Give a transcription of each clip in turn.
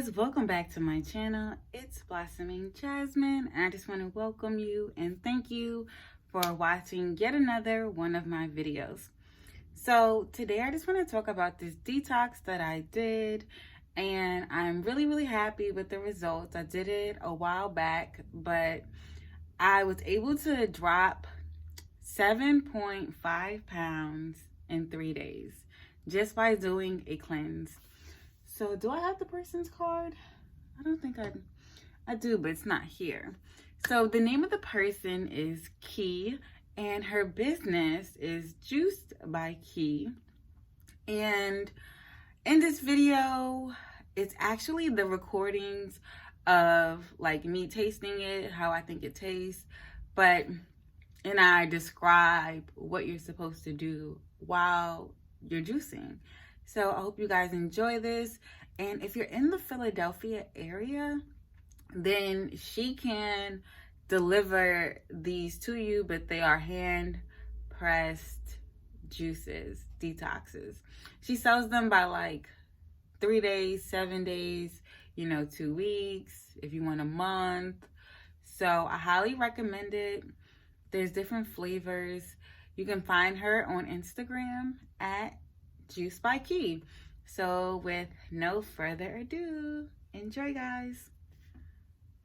guys, welcome back to my channel. It's Blossoming Jasmine, and I just want to welcome you and thank you for watching yet another one of my videos. So today I just want to talk about this detox that I did, and I'm really happy with the results. I did it a while back, but I was able to drop 7.5 pounds in 3 days just by doing a cleanse. So do I have the person's card? I don't think I do, but it's not here. So the name of the person is Key, and her business is JuicedbyKe. And in this video, it's actually the recordings of like me tasting it, how I think it tastes, and I describe what you're supposed to do while you're juicing. So I hope you guys enjoy this. And if you're in the Philadelphia area, then she can deliver these to you, but they are hand pressed juices, detoxes. She sells them by like 3 days, 7 days, 2 weeks, if you want a month. So I highly recommend it. There's different flavors. You can find her on Instagram at JuicedbyKe. So with no further ado, enjoy, guys.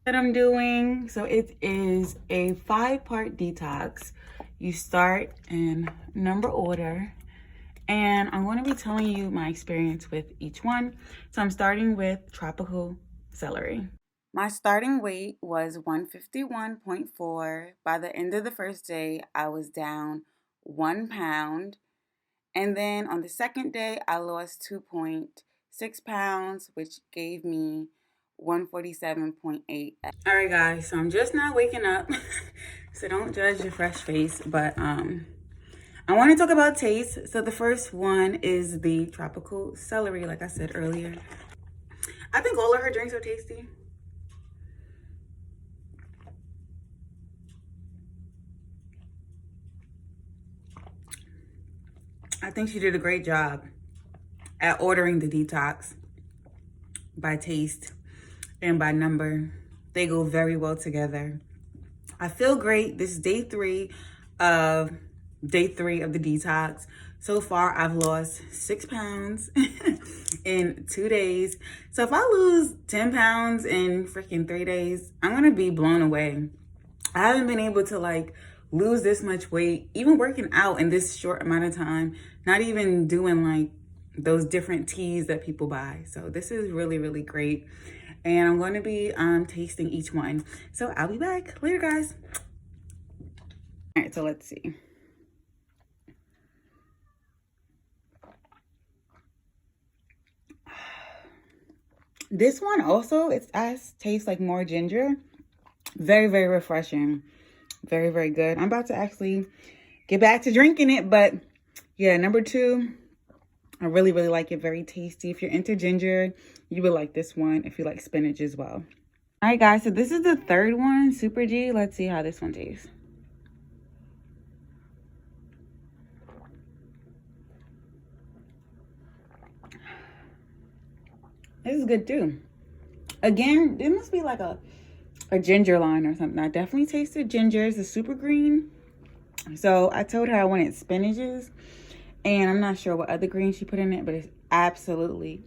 What I'm doing, so it is a 5-part detox. You start in number order, and I'm going to be telling you my experience with each one. So I'm starting with tropical celery. My starting weight was 151.4. By the end of the first day, I was down 1 pound. And then on the second day, I lost 2.6 pounds, which gave me 147.8. All right, guys, so I'm just now waking up, so don't judge the fresh face, but I want to talk about taste. So the first one is the tropical celery, like I said earlier. I think all of her drinks are tasty. I think she did a great job at ordering the detox by taste and by number. They go very well together. I feel great. This is day three of the detox. So far, I've lost 6 pounds in 2 days. So if I lose 10 pounds in freaking 3 days, I'm gonna be blown away. I haven't been able to like lose this much weight, even working out in this short amount of time, not even doing like those different teas that people buy. So this is really great. And I'm going to be tasting each one. So I'll be back later, guys. All right, so let's see. This one also, it tastes like more ginger. Very refreshing. Very good. I'm about to actually get back to drinking it, but yeah, number 2, I really like it. Very tasty. If you're into ginger, you would like this one. If you like spinach as well. All right, guys, so this is the third one, Super G. Let's see how this one tastes. This is good too. Again, it must be like a ginger line or something. I definitely tasted ginger. It's a super green. So I told her I wanted spinaches, and I'm not sure what other green she put in it, but it's absolutely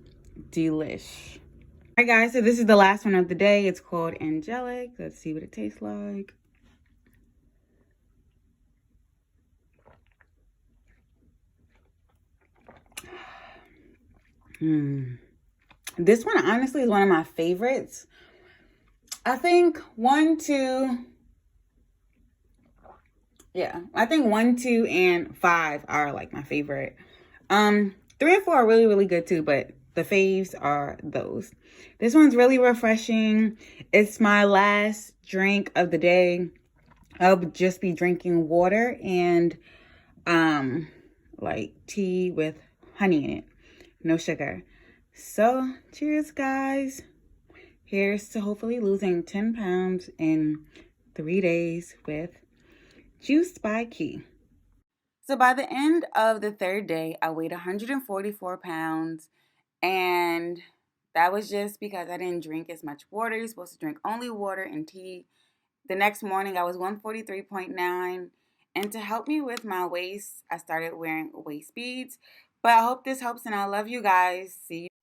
delish. All right, guys, so this is the last one of the day. It's called Angelic. Let's see what it tastes like. This one honestly is one of my favorites. I think 1, 2, yeah, I think 1, 2, and 5 are like my favorite. 3 and 4 are really good too, but the faves are those. This one's really refreshing. It's my last drink of the day. I'll just be drinking water and like tea with honey in it, no sugar. So cheers, guys. Here's to hopefully losing 10 pounds in 3 days with JuicedbyKe. So by the end of the third day, I weighed 144 pounds, and That was just because I didn't drink as much water. You're supposed to drink only water and tea. The next morning, I was 143.9. And to help me with my waist, I started wearing waist beads. But I hope this helps, and I love you guys. See you.